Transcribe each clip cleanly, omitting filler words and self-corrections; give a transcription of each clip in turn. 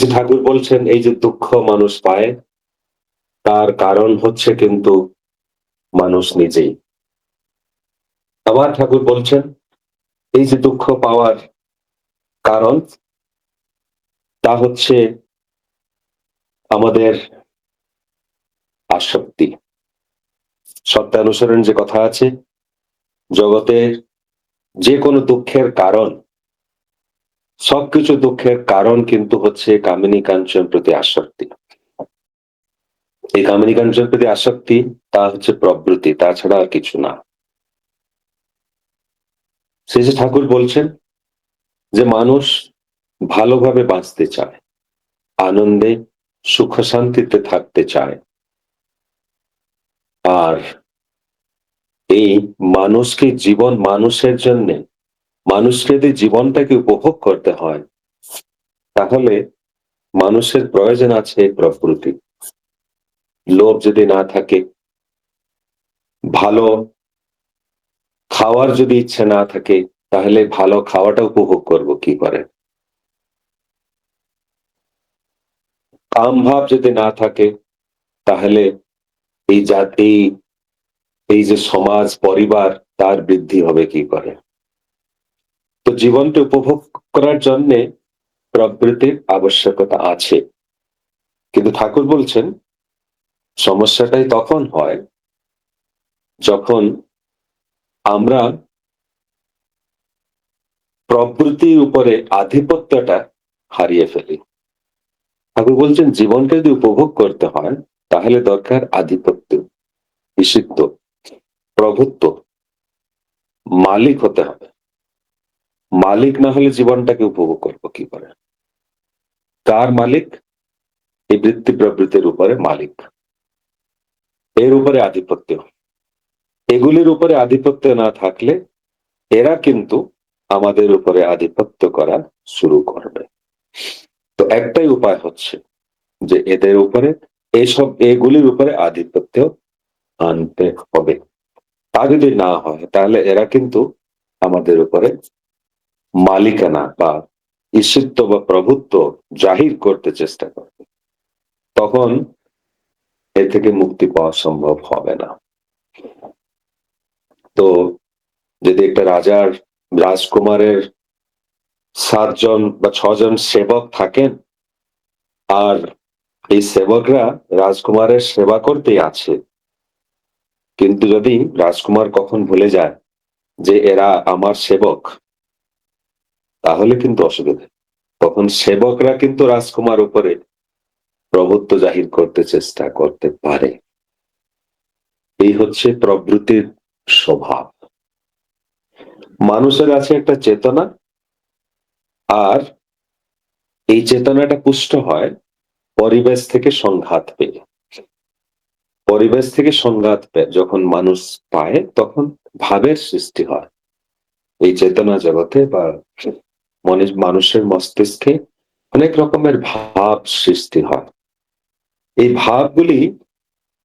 শ্রী ঠাকুর বলছেন এই যে দুঃখ মানুষ পায় তার কারণ হচ্ছে কিন্তু মানুষ নিজেই। আবার ঠাকুর বলছেন এই যে দুঃখ পাওয়ার কারণ তা হচ্ছে আমাদের আসক্তি। সত্যানুসরণ যে কথা আছে, জগতের যে কোনো দুঃখের কারণ, সবকিছু দুঃখের কারণ কিন্তু হচ্ছে কামিনী কাঞ্চন প্রতি আসক্তি। এই কামিনী কাঞ্চন প্রতি আসক্তি তা হচ্ছে প্রবৃত্তি, তাছাড়া আর কিছু না। শ্রী শ্রী ঠাকুর বলছেন যে মানুষ ভালোভাবে বাঁচতে চায়, আনন্দে সুখ শান্তিতে থাকতে চায়, আর এই মানুষকে জীবন মানুষের জন্য মানুষকে যদি জীবনটাকে উপভোগ করতে হয় তাহলে মানুষের প্রয়োজন আছে প্রকৃতি। লোভ যদি না থাকে, ভালো খাওয়ার যদি ইচ্ছে না থাকে, তাহলে ভালো খাওয়াটা উপভোগ করব কি করে? কাম ভাব যদি না থাকে তাহলে এই জাতি, এই যে সমাজ পরিবার, তার বৃদ্ধি হবে কি করে? তো জীবনকে উপভোগ করার জন্য প্রকৃতির আবশ্যকতা আছে। কিন্তু ঠাকুর বলছেন সমস্যাটাই তখন হয় যখন আমরা প্রকৃতির উপরে আধিপত্যটা হারিয়ে ফেলি। ঠাকুর বলছেন জীবনকে যদি উপভোগ করতে হয় তাহলে দরকার আধিপত্য, ঋষিত্ব, প্রভুত্ব, মালিক হতে হবে। মালিক না হলে জীবনটাকে উপভোগ করবো কি করে? কার মালিক? এই বৃত্তি প্রবৃত্তির উপরে মালিক, এর উপরে আধিপত্য। এগুলির উপরে আধিপত্য না থাকলে এরা কিন্তু আমাদের উপরে আধিপত্য করা শুরু করবে। তো একটাই উপায় হচ্ছে যে এদের উপরে, এগুলির উপরে আধিপত্য আনতে হবে। তা যদি না হয় তাহলে এরা কিন্তু আমাদের উপরে মালিকানা বা ঈশিত্ব বা প্রভুত্ব জাহির করতে চেষ্টা করবে। তখন এ থেকে মুক্তি পাওয়া সম্ভব হবে না। তো যদি একটা রাজকুমারের 7 জন বা 6 জন সেবক থাকেন, আর এই সেবকরা রাজকুমারের সেবা করতেই আছে, কিন্তু যদি রাজকুমার কখন ভুলে যায় যে এরা আমার সেবক, তাহলে কিন্তু অসুবিধা। তখন সেবকরা কিন্তু রাজকুমার উপরে প্রভুত্ব জাহির করতে চেষ্টা করতে পারে। এই হচ্ছে প্রবৃত্তির স্বভাব। মানুষের আছে একটা চেতনা, আর এই চেতনাটা পুষ্ট হয় পরিবেশ থেকে সংঘাত পেয়ে। পরিবেশ থেকে সংঘাত পেয়ে যখন মানুষ পায় তখন ভাবের সৃষ্টি হয়। এই চেতনা জগতে বা মানুষের মস্তিষ্কে অনেক রকমের ভাব সৃষ্টি হয়। এই ভাবগুলি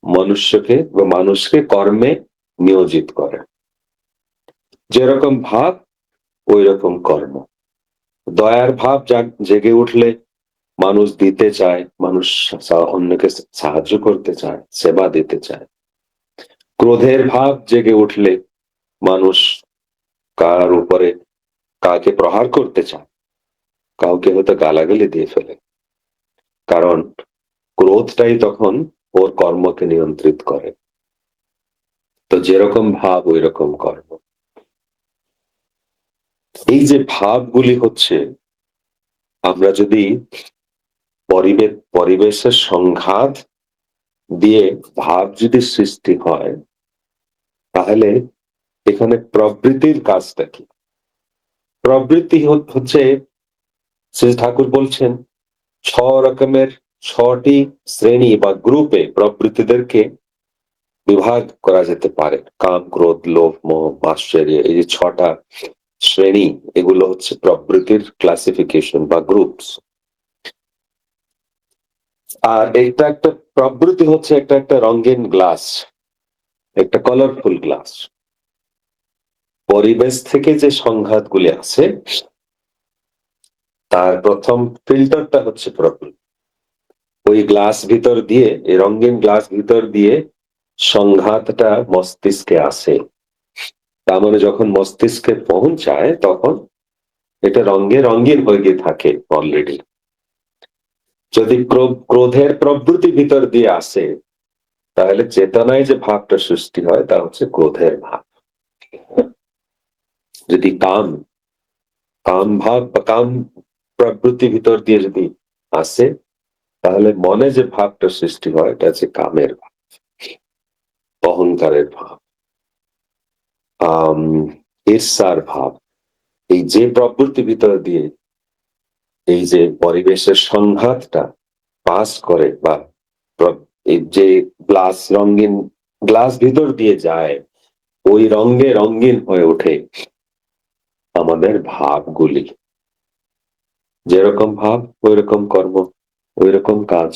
মনুষ্যকে বা মানুষকে কর্মে নিয়োজিত করে। যেরকম ভাব ওই রকম কর্ম। দয়ার ভাব জেগে উঠলে মানুষ দিতে চায়, মানুষ অন্যকে সাহায্য করতে চায়, সেবা দিতে চায়। ক্রোধের ভাব জেগে উঠলে মানুষ কার উপরে কাকে প্রহার করতে চায়, কাউকে হয়তো গালাগালি দিয়ে ফেলে। কারণ ক্রোধটাই তখন ওর কর্মকে নিয়ন্ত্রিত করে। তো যেরকম ভাব ওই রকম কর্ম। এই যে ভাবগুলি হচ্ছে, আমরা যদি পরিবেশের সংঘাত দিয়ে ভাব যদি সৃষ্টি হয় তাহলে এখানে প্রবৃত্তির কাজটা কি? প্রবৃত্তি হচ্ছে, শ্রী ঠাকুর বলছেন 6 রকমের 6টি শ্রেণী বা গ্রুপে প্রবৃত্তিদেরকে বিভাগ করা যেতে পারে। কাম, ক্রোধ, লোভ, মোহ, আশ্চর্য, এই যে 6টা শ্রেণী, এগুলো হচ্ছে প্রবৃত্তির ক্লাসিফিকেশন বা গ্রুপস। আর এটা একটা প্রবৃত্তি হচ্ছে একটা রঙিন গ্লাস, একটা কালারফুল গ্লাস। পরিবেশ থেকে যে সংঘাতগুলি আছে আর প্রথম ফিল্টারটা হচ্ছে প্রকৃতি। ওই গ্লাস ভিতর দিয়ে, এই রঙিন গ্লাস ভিতর দিয়ে সংঘাতটা মস্তিষ্কে আসে। তার মানে যখন মস্তিষ্কে পৌঁছায় তখন এটা রঙে রঙিন হয়ে গিয়ে থাকে অলরেডি। যদি ক্রোধের প্রবৃত্তি ভিতর দিয়ে আসে, তাহলে চেতনায় যে ভাবটা সৃষ্টি হয় তা হচ্ছে ক্রোধের ভাব। যদি কাম কাম ভাব বা কাম প্রবৃত্তি ভিতর দিয়ে যদি আসে, তাহলে মনে যে ভাবটা সৃষ্টি হয় এটা হচ্ছে কামের ভাব, অহংকারের ভাব, ঈর্ষার ভাব। এই যে প্রবৃত্তি ভিতর দিয়ে এই যে পরিবেশের সংঘাতটা পাস করে বা এই যে রঙিন গ্লাস ভিতর দিয়ে যায়, ওই রঙে রঙিন হয়ে ওঠে আমাদের ভাবগুলি। যেরকম ভাব ওই রকম কর্ম, ওই রকম কাজ।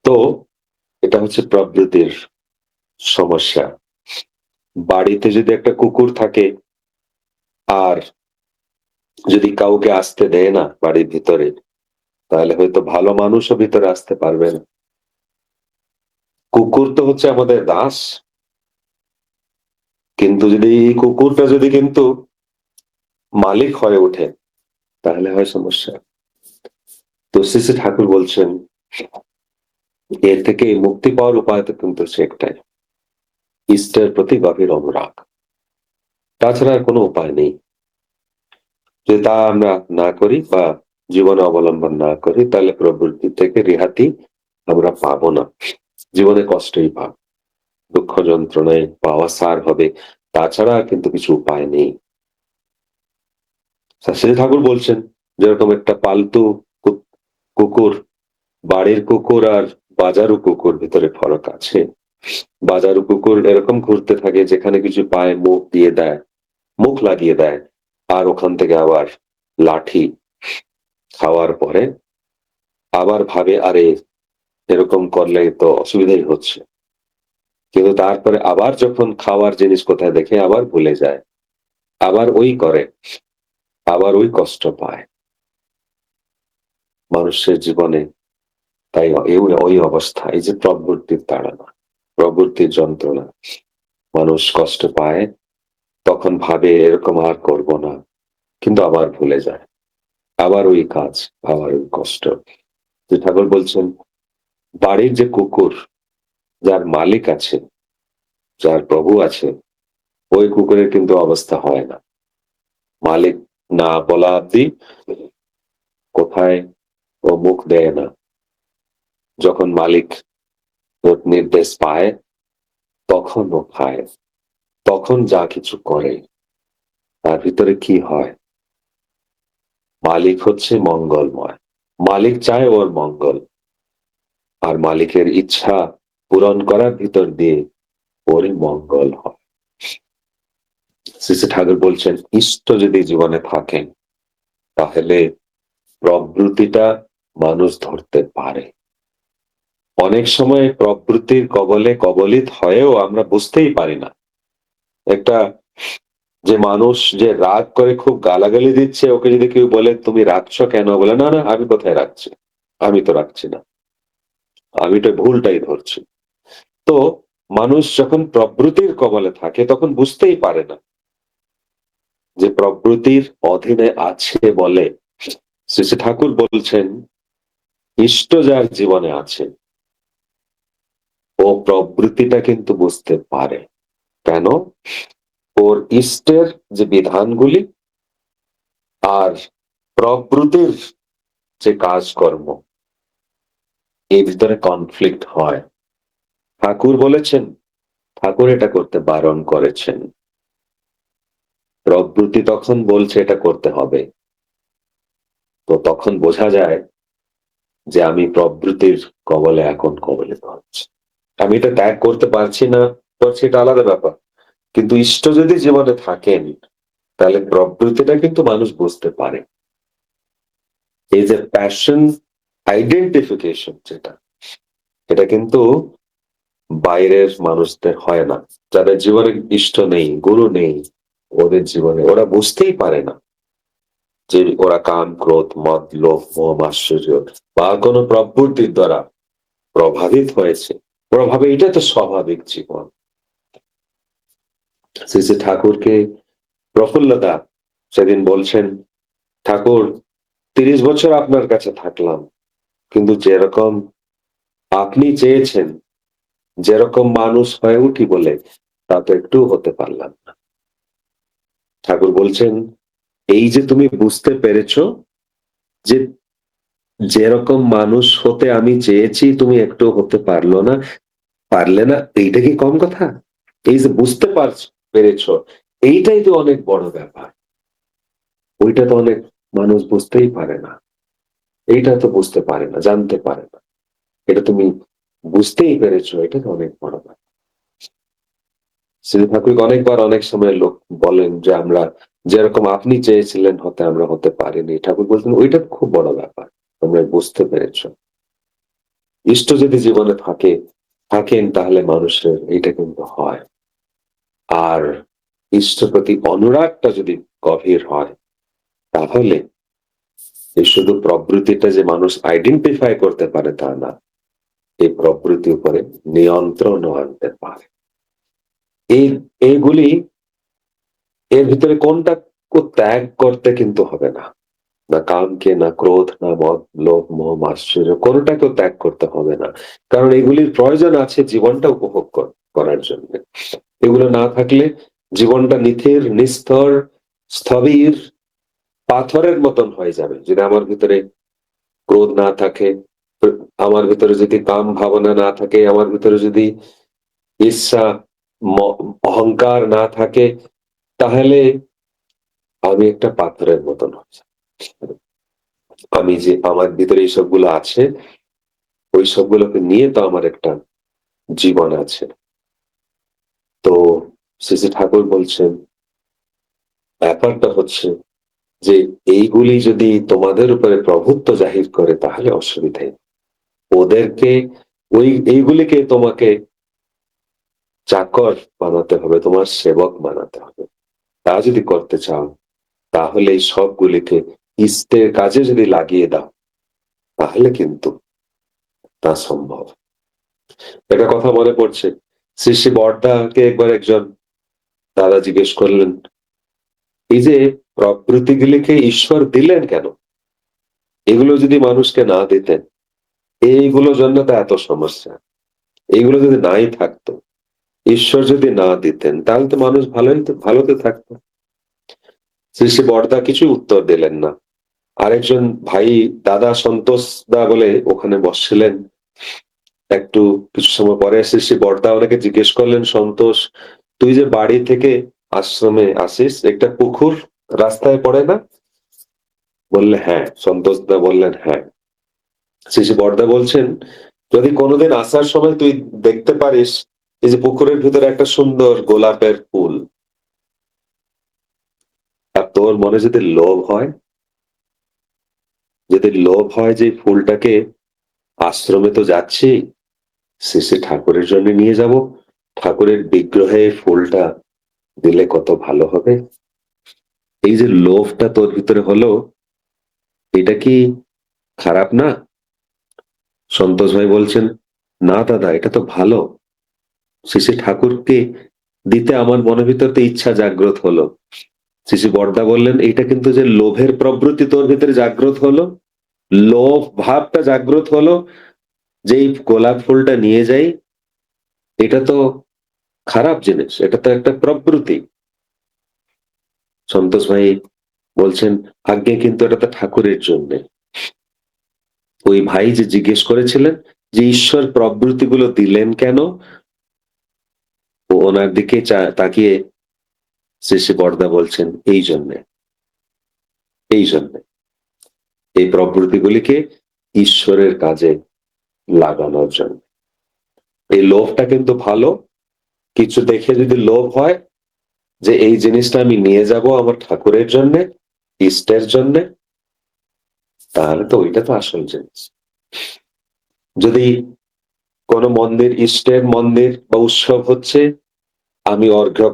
তো এটা হচ্ছে প্রবৃত্তির সমস্যা। বাড়িতে যদি একটা কুকুর থাকে আর যদি কাউকে আসতে দেয় না বাড়ির ভিতরে, তাহলে হয়তো ভালো মানুষও ভিতরে আসতে পারবে না। কুকুর তো হচ্ছে আমাদের দাস, কিন্তু যদি এই কুকুরটা যদি কিন্তু মালিক হয়ে ওঠে, তাহলে হয় সমস্যা। তো শ্রী শ্রী ঠাকুর বলছেন এর থেকে মুক্তি পাওয়ার উপায় তো কিন্তু সে একটাই, ইষ্টের প্রতি গভীর অনুরাগ। তাছাড়া আর কোনো উপায় নেই। যদি তা আমরা না করি বা জীবনে অবলম্বন না করি, তাহলে প্রবৃত্তি থেকে রিহাতি আমরা পাবো না। জীবনে কষ্টই পাব, দুঃখ যন্ত্রণায় পাওয়া সার হবে, তাছাড়া কিন্তু কিছু উপায় নেই। শ্রী ঠাকুর বলছেন যেরকম একটা পালতু কুকুর, বাড়ির কুকুর আর বাজারু কুকুর ভিতরে ফরক আছে। বাজারু কুকুর এরকম ঘুরতে থাকে, যেখানে কিছু পায় মুখ দিয়ে দেয়, মুখ লাগিয়ে দেয়, আর ওখান থেকে আবার লাঠি খাওয়ার পরে আবার ভাবে আরে এরকম করলে তো অসুবিধাই হচ্ছে, কিন্তু তারপরে আবার যখন খাওয়ার জিনিস কোথায় দেখে আবার ভুলে যায়, আবার ওই করে, আবার ওই কষ্ট পায়। মানুষের জীবনে তাই ওই অবস্থা, এই যে প্রবৃত্তির তাড়না, প্রবৃত্তির যন্ত্রণা, মানুষ কষ্ট পায়, তখন ভাবে এরকম আর করব না, কিন্তু আবার ভুলে যায়, আবার ওই কাজ, আবার ওই কষ্ট। যে ঠাকুর বলছেন বাড়ির যে কুকুর, যার মালিক আছে, যার প্রভু আছে, ওই কুকুরের কিন্তু অবস্থা হয় না। মালিক না বলা অব্দি কোথায় ও মুখ দেয় না। যখন মালিক ওর নির্দেশ পায় তখন ও খায়, তখন যা কিছু করে। তার ভিতরে কি হয়? মালিক হচ্ছে মঙ্গলময়, মালিক চায় ওর মঙ্গল, আর মালিকের ইচ্ছা পূরণ করার ভিতর দিয়ে ওরই মঙ্গল হয়। শ্রী শ্রী ঠাকুর বলছেন ইষ্ট যদি জীবনে থাকেন, তাহলে প্রবৃত্তিটা মানুষ ধরতে পারে। অনেক সময় প্রবৃত্তির কবলে কবলিত হয়েও আমরা বুঝতেই পারি না। একটা যে মানুষ যে রাগ করে খুব গালাগালি দিচ্ছে, ওকে যদি কেউ বলে তুমি রাখছো কেন, বলে না না আমি কোথায় রাখছি, আমি তো রাখছি না, আমি তো ভুলটাই ধরছি। তো মানুষ যখন প্রবৃত্তির কবলে থাকে তখন বুঝতেই পারে না যে প্রবৃত্তির অধীনে আছে বলে। শ্রী শ্রী ঠাকুর বলছেন ইষ্ট যার জীবনে আছে, ও প্রবৃত্তিটা কিন্তু বুঝতে পারে। কেন? ওর ইষ্টের যে বিধানগুলি আর প্রবৃত্তির যে কাজকর্ম, এই ভিতরে কনফ্লিক্ট হয়। ঠাকুর বলেছেন, ঠাকুর এটা করতে বারণ করেছেন, প্রবৃত্তি তখন বলছে এটা করতে হবে, তো তখন বোঝা যায় যে আমি প্রবৃত্তির কবলে এখন কবলিত হচ্ছি। আমি এটা ত্যাগ করতে পারছি না, পারছি, এটা আলাদা ব্যাপার, কিন্তু ইষ্ট যদি জীবনে থাকেন, তাহলে প্রবৃত্তিটা কিন্তু মানুষ বুঝতে পারে। এই যে প্যাশন আইডেন্টিফিকেশন যেটা, এটা কিন্তু বাইরের মানুষদের হয় না। যাদের জীবনে ইষ্ট নেই, গুরু নেই, ওদের জীবনে ওরা বুঝতেই পারে না যে ওরা কাম, ক্রোধ, মদ, লোভ, মোহ, মাৎসর্য বা কোনো প্রবৃত্তির দ্বারা প্রভাবিত হয়েছে, প্রভাবে, এটা তো স্বাভাবিক জীবন। শ্রী শ্রী ঠাকুরকে প্রফুল্লতা সেদিন বলছেন, ঠাকুর 30 বছর আপনার কাছে থাকলাম, কিন্তু যেরকম আপনি চেয়েছেন, যেরকম মানুষ হয়ে উঠি বলে তা তো একটু হতে পারলাম না। ঠাকুর বলছেন, এই যে তুমি বুঝতে পেরেছো যে যেরকম মানুষ হতে আমি চেয়েছি তুমি একটু হতে পারলে না, এইটা কি কম কথা? এই যে বুঝতে পেরেছো, এইটাই তো অনেক বড় ব্যাপার। ওইটা তো অনেক মানুষ বুঝতেই পারে না, এইটা তো বুঝতে পারে না, জানতে পারে না। এটা তুমি বুঝতেই পেরেছো, এটা তো অনেক বড় ব্যাপার। শ্রী ঠাকুর অনেকবার অনেক সময় লোক বলেন যে আমরা যেরকম আপনি চেয়েছিলেন হতে আমরা হতে পারিনি। ঠাকুর বলতেন ওইটা খুব বড় ব্যাপার, তোমরা বুঝতে পেরেছো। ইষ্ট যদি জীবনে থাকেন তাহলে মানুষের এইটা কিন্তু হয়। আর ইষ্ট প্রতি অনুরাগটা যদি গভীর হয়, তাহলে এই শুধু প্রবৃত্তিটা যে মানুষ আইডেন্টিফাই করতে পারে তা না, এই প্রবৃত্তির উপরে নিয়ন্ত্রণও আনতে পারে। এইগুলি, এর ভিতরে কোনটা ত্যাগ করতে কিন্তু হবে না। না কামকে, না ক্রোধ, না মদ, লোভ, মোহ, মাৎসর্য, কোনটাকেও ত্যাগ করতে হবে না। কারণ এগুলির প্রয়োজন আছে জীবনটা উপভোগ করার জন্য। এগুলো না থাকলে জীবনটা নিথির, নিস্তর, স্থবির, পাথরের মতন হয়ে যাবে। যদি আমার ভিতরে ক্রোধ না থাকে, আমার ভিতরে যদি কাম ভাবনা না থাকে, আমার ভিতরে যদি ঈর্ষা, অহংকার না থাকে, তাহলে আমি একটা পাথরের মতন হয়ে যাব। আমি যে আমার ভিতরে এই সবগুলো আছে, ওই সবগুলোকে নিয়ে তো আমার একটা জীবন আছে। তো শ্রী শ্রী ঠাকুর বলছেন, ব্যাপারটা হচ্ছে যে এইগুলি যদি তোমাদের উপরে প্রভুত্ব জাহির করে তাহলে অসুবিধাই। ওদেরকে, এইগুলিকে তোমাকে চাকর বানাতে হবে, তোমার সেবক বানাতে হবে। তা যদি করতে চাও, তাহলে এই সবগুলিকে ইষ্টের কাজে যদি লাগিয়ে দাও, তাহলে কিন্তু তা সম্ভব। একটা কথা মনে পড়ছে, শ্রী শ্রী বর্দাকে একবার একজন দাদা জিজ্ঞেস করলেন, এই যে প্রকৃতিগুলিকে ঈশ্বর দিলেন কেন? এগুলো যদি মানুষকে না দিতেন, এইগুলোর জন্য তো এত সমস্যা। এইগুলো যদি নাই থাকতো, ঈশ্বর যদি না দিতেন, তাহলে তো মানুষ ভালোতে থাকতো। শ্রী শ্রী বর্দা কিছু উত্তর দিলেন না। আরেকজন ভাই, দাদা সন্তোষ দা বলে ওখানে বসছিলেন। একটু কিছু সময় পরে শ্রী শ্রী বর্দা ওনাকে জিজ্ঞেস করলেন, সন্তোষ, তুই যে বাড়ি থেকে আশ্রমে আসিস, একটা পুকুর রাস্তায় পড়ে না? বললে হ্যাঁ। সন্তোষ দা বললেন হ্যাঁ। শ্রী শ্রী বর্দা বলছেন, যদি কোনোদিন আসার সময় তুই দেখতে পারিস এই যে পুকুরের ভিতরে একটা সুন্দর গোলাপের ফুল, আর তোর মনে যদি লোভ হয়, যদি লোভ হয় যে ফুলটাকে আশ্রমে তো যাচ্ছি, শ্রী শ্রী ঠাকুরের জন্য নিয়ে যাব, ঠাকুরের বিগ্রহে ফুলটা দিলে কত ভালো হবে, এই যে লোভটা তোর ভিতরে হলো, এটা কি খারাপ না? সন্তোষ ভাই বলছেন, না দাদা, এটা তো ভালো। শ্রী শ্রী ঠাকুরকে দিতে আমার মনের ভিতর তো ইচ্ছা জাগ্রত হলো। শ্রী শ্রী বর্দা বললেন, এটা কিন্তু যে লোভের প্রবৃত্তি তোর ভিতরে জাগ্রত হলো, লোভ ভাবটা জাগ্রত হলো, যেই গোলাপ ফুলটা নিয়ে যাই, এটা তো খারাপ জিনিস, এটা তো একটা প্রবৃত্তি। সন্তোষ ভাই বলছেন, আজ্ঞে, কিন্তু এটা তো ঠাকুরের জন্য। ওই ভাই যে জিজ্ঞেস করেছিলেন যে ঈশ্বর প্রবৃত্তিগুলো দিলেন কেন, ওনার দিকে তাকিয়ে শ্রী শ্রী বর্দা বলছেন, এই জন্যে, এই জন্যে এই প্রবৃত্তিগুলিকে ঈশ্বরের কাজে লাগানোর জন্য। এই লোভটা কিন্তু ভালো। কিছু দেখে যদি লোভ হয় যে এই জিনিসটা আমি নিয়ে যাব আমার ঠাকুরের জন্য, ইষ্টের জন্য, তাহলে তো ওইটা তো আসল জিনিস। যদি কোন মন্দির, ইষ্টের মন্দির বা উৎসব হচ্ছে, আমি অর্ঘ্য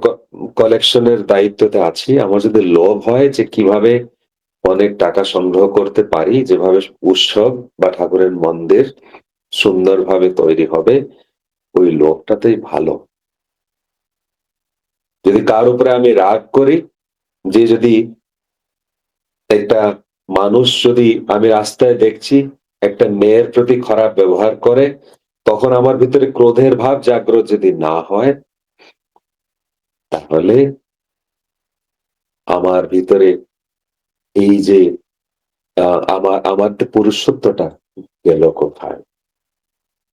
কালেকশনের দায়িত্বতে আছি, আমার যদি লোভ হয় যে কিভাবে অনেক টাকা সংগ্রহ করতে পারি, যেভাবে উৎসব বা ঠাকুরের মন্দির সুন্দরভাবে তৈরি হবে, ওই লোকটাতেই ভালো। যদি কার উপরে আমি রাগ করি, যে যদি একটা মানুষ, যদি আমি রাস্তায় দেখছি একটা মেয়ের প্রতি খারাপ ব্যবহার করে, তখন আমার ভিতরে ক্রোধের ভাব জাগ্রত যদি না হয়, তাহলে আমার ভিতরে এই যে আমার পুরুষত্বটা গেল কোথায়?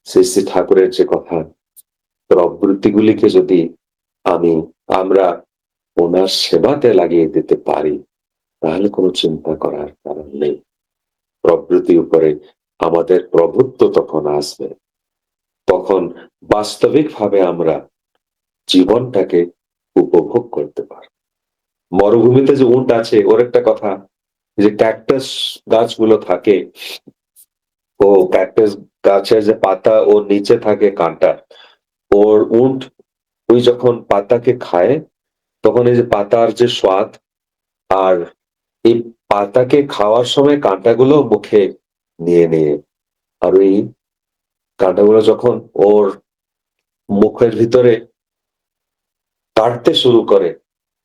শ্রী শ্রী ঠাকুরের যে কথা, প্রবৃত্তিগুলিকে যদি আমি আমরা ওনার সেবাতে লাগিয়ে দিতে পারি, তাহলে কোনো চিন্তা করার কারণ নেই। প্রবৃত্তি উপরে আমাদের প্রভুত্ব তখন আসবে, তখন বাস্তবিকভাবে আমরা জীবনটাকে উপভোগ করতে পারব। মরুভূমিতে যে উট আছে, ওর একটা কথা, যে ক্যাকটাস গাছগুলো থাকে, ও ক্যাকটাস গাছের যে পাতা ওর নিচে থাকে কাঁটা, ওর উট ওই যখন পাতাকে খায়, তখন এই যে পাতার যে স্বাদ, আর এই পাতাকে খাওয়ার সময় কাঁটাগুলো মুখে নিয়ে নিয়ে, আর ওই কাঁটাগুলো যখন ওর মুখের ভিতরে কাটতে শুরু করে,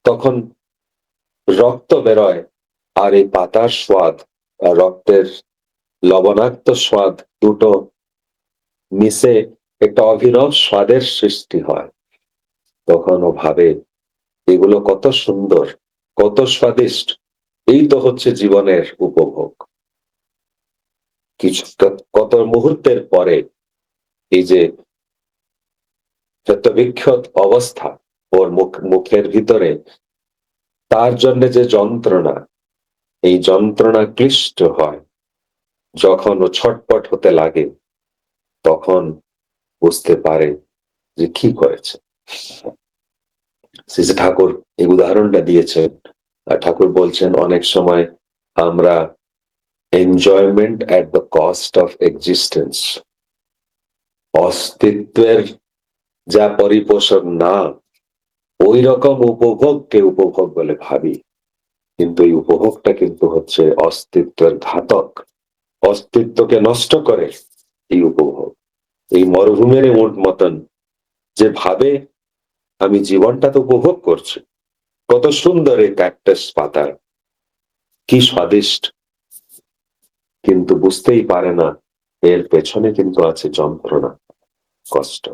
তখন রক্ত বেরোয়, আর এই পাতার স্বাদ আর রক্তের লবণাক্ত স্বাদ দুটো মিশে একটা অভিনব স্বাদের সৃষ্টি হয়। তখন ও ভাবে এগুলো কত সুন্দর, কত স্বাদিষ্ট, এই তো হচ্ছে জীবনের উপভোগ। কিছু কত মুহূর্তের পরে এই যে ক্ষতবিক্ষত অবস্থা ওর মুখের ভিতরে, তার জন্য যে যন্ত্রণা, এই যন্ত্রণা ক্লিষ্ট হয়, যখন ও ছটপট হতে লাগে, তখন বুঝতে পারে যে কি করেছে। শ্রী শ্রী ঠাকুর এই উদাহরণটা দিয়েছেন। ঠাকুর বলছেন, অনেক সময় আমরা enjoyment at the cost of existence, অস্তিত্বের যা পরিপোষণ না, ওই রকম উপভোগকে উপভোগ বলে ভাবি, কিন্তু এই উপভোগটা কিন্তু হচ্ছে অস্তিত্বের ঘাতক, অস্তিত্বকে নষ্ট করে এই উপভোগ। এই মরুভূমির উট মতন যে ভাবে আমি জীবনটা তো উপভোগ করছি, কত সুন্দর এই ক্যাকটাস পাতা, কি স্বাদিষ্ট, কিন্তু বুঝতেই পারে না এর পেছনে কিন্তু আছে যন্ত্রণা, কষ্ট।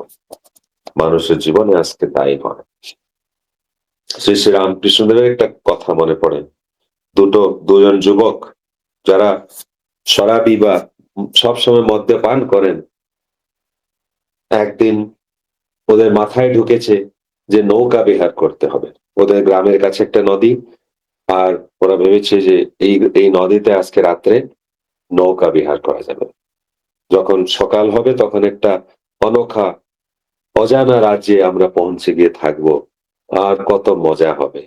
মানুষের জীবনে আজকে তাই হয়। শ্রী শ্রী রামকৃষ্ণদেবের একটা কথা মনে পড়ে। দুজন যুবক যারা শরাবি বা সবসময় মদ্যপান করেন, একদিন ওদের মাথায় ঢুকেছে যে নৌকা বিহার করতে হবে। ওদের গ্রামের কাছে একটা নদী, আর ওরা ভেবেছে যে এই নদীতে আজকে রাত্রে নৌকা বিহার করা যাবে। যখন সকাল হবে তখন একটা অনোখা অজানা রাজ্যে আমরা পৌঁছে গিয়ে থাকবো, আর কত মজা হবে।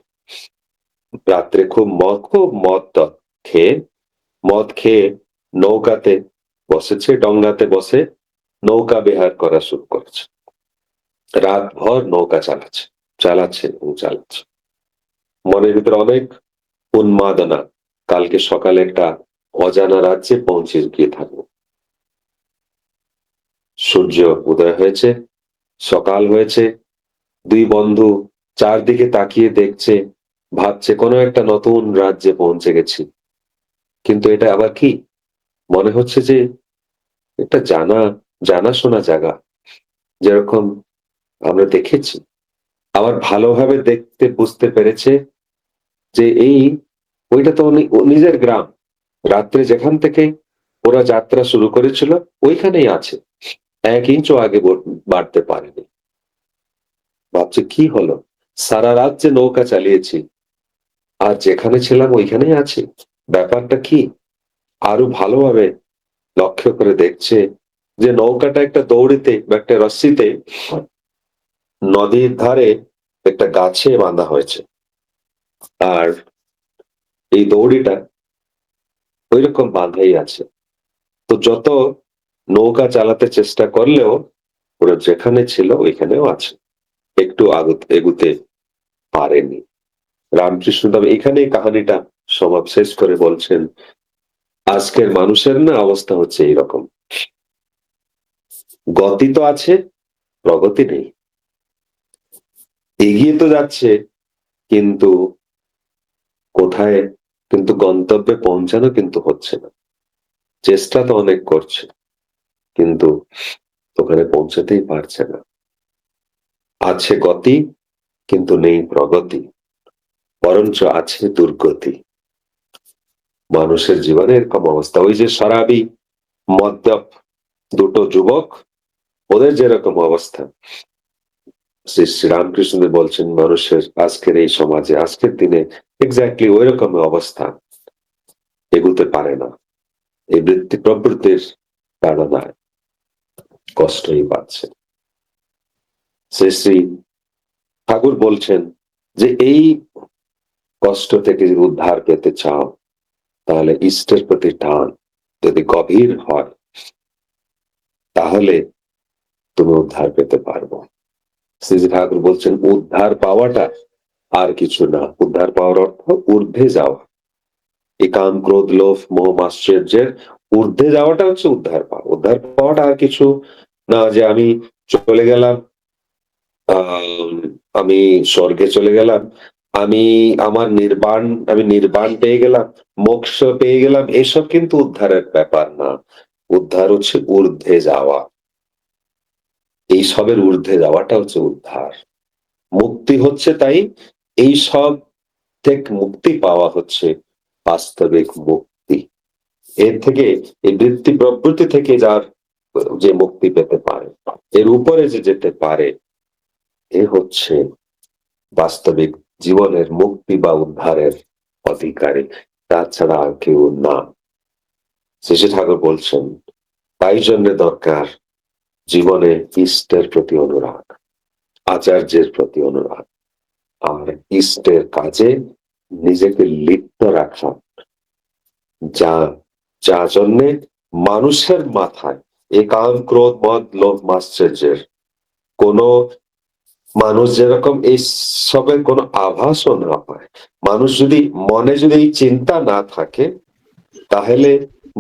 রাত্রে খুব খেয়ে মদ খেয়ে নৌকাতে বসেছে, ডঙ্গাতে বসে নৌকা বিহার করা শুরু করেছে। রাত ভর নৌকা চালাচ্ছে এবং চালাচ্ছে, মনের ভিতরে অনেক উন্মাদনা, কালকে সকালে একটা অজানা রাজ্যে পৌঁছে গিয়ে থাকবো। সূর্য উদয় হয়েছে, সকাল হয়েছে, দুই বন্ধু চারদিকে তাকিয়ে দেখছে, ভাবছে কোনো একটা নতুন রাজ্যে পৌঁছে গেছি। কিন্তু এটা আবার কি, মনে হচ্ছে যে একটা জানাশোনা জায়গা, যেরকম আমরা দেখেছি। আবার ভালোভাবে দেখতে বুঝতে পেরেছে যে ওইটা তো নিজের গ্রাম, রাত্রে যেখান থেকে ওরা যাত্রা শুরু করেছিল ওইখানেই আছে, 1 ইঞ্চও আগে বাড়তে পারেনি। ভাবছে কি হলো, সারা রাত যে নৌকা চালিয়েছি, আর যেখানে ছিলাম ওইখানেই আছি, ব্যাপারটা কি? আরো ভালোভাবে লক্ষ্য করে দেখছে যে নৌকাটা একটা দৌড়িতে বা একটা রশ্মিতে নদীর ধারে একটা গাছে বাঁধা হয়েছে, আর এই দৌড়িটা ওইরকম বাঁধাই আছে। তো যত নৌকা চালাতে চেষ্টা করলেও ওরা যেখানে ছিল ওইখানেও আছে, একটু এগুতে পারেনি। রামকৃষ্ণ তবে এখানেই কাহানিটা সমাজ শেষ করে বলছেন, আজকের মানুষের না অবস্থা হচ্ছে এইরকম, গতি তো আছে, প্রগতি নেই, এগিয়ে তো যাচ্ছে, কিন্তু কোথায়, কিন্তু গন্তব্যে পৌঁছানো কিন্তু হচ্ছে না। চেষ্টা তো অনেক করছে, কিন্তু ওখানে পৌঁছাতেই পারছে না। আছে গতি, কিন্তু নেই প্রগতি, বরঞ্চ আছে দুর্গতি। মানুষের জীবনে এরকম অবস্থা। ওই যে শরাবী মদ্যপ দুটো যুবক, ওদের যেরকম অবস্থা, শ্রী শ্রী রামকৃষ্ণদেব বলছেন মানুষের আজকের এই সমাজে, আজকের দিনে এক্স্যাক্টলি ওই রকম অবস্থা, এগুতে পারে না, এই বৃত্তি প্রবৃত্তির তাড়নায় কষ্টই পাচ্ছে। শ্রী শ্রী ঠাকুর বলছেন যে এই কষ্ট থেকে যদি উদ্ধার পেতে চাও, তাহলে ইষ্টের প্রতি টান যদি গভীর হয়, তাহলে তুমি উদ্ধার পেতে পারবো। শ্রী শ্রী ঠাকুর বলছেন উদ্ধার পাওয়াটা আর কিছু না, উদ্ধার পাওয়ার অর্থ ঊর্ধ্বে যাওয়া। এই কাম ক্রোধ লোভ মোহ মাশ্চর্যের ঊর্ধ্বে যাওয়াটা হচ্ছে উদ্ধার পাওয়া। উদ্ধার পাওয়াটা আর কিছু না যে আমি চলে গেলাম, আমি স্বর্গে চলে গেলাম, আমি আমার নির্বাণ, আমি নির্বাণ পেয়ে গেলাম, মোক্ষ পেয়ে গেলাম, এসব কিন্তু উদ্ধারের ব্যাপার না। উদ্ধার হচ্ছে ঊর্ধ্বে যাওয়া, এই সবের ঊর্ধ্বে যাওয়াটা হচ্ছে উদ্ধার। মুক্তি হচ্ছে তাই এই সব থেকে মুক্তি পাওয়া হচ্ছে বাস্তবিক মুক্তি। এর থেকে, এই বৃত্তি প্রবৃত্তি থেকে যার যে মুক্তি পেতে পারে, এর উপরে যে যেতে পারে, এ হচ্ছে বাস্তবিক জীবনের মুক্তি বা উদ্ধারের অধিকারী, তাছাড়া আর কেউ না। শ্রী ঠাকুর বলছেন তাই জন্য দরকার জীবনে ইষ্টের প্রতি অনুরাগ, আচার্যের প্রতি অনুরাগ, আর ইষ্টের কাজে নিজেকে লিপ্ত রাখা, যা যা জন্যে মানুষের মাথায় এই কাম ক্রোধ মদ লোভ মাশ্চর্যের কোন, মানুষ যেরকম এই সবের কোনো আভাসও না পায়, মানুষ যদি মনে যদি এই চিন্তা না থাকে, তাহলে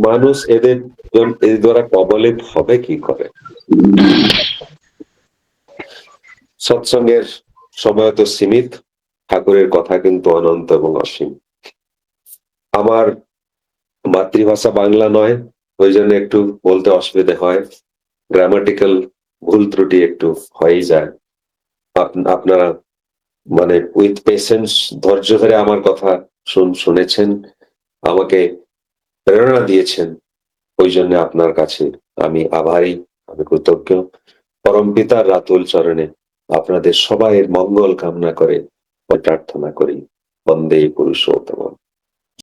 মানুষ এদের এর দ্বারা কবলিত হবে কি করে। সৎসঙ্গের সময় তো সীমিত, ঠাকুরের কথা কিন্তু অনন্ত এবং অসীম। আমার মাতৃভাষা বাংলা নয়, ওই জন্য একটু বলতে অসুবিধা হয়, গ্রামাটিক্যাল ভুল ত্রুটি একটু হয়েই যায়। আপনারা মানে উইথ পেশেন্স ধৈর্য ধরে আমার কথা শুনেছেন, আমাকে প্রেরণা দিয়েছেন, ওই জন্য আপনার কাছে আমি আভারী, আমি কৃতজ্ঞ। পরম পিতার রাতুল চরণে আপনাদের সবাইয়ের মঙ্গল কামনা করে প্রার্থনা করি, বন্দে পুরুষোত্তম।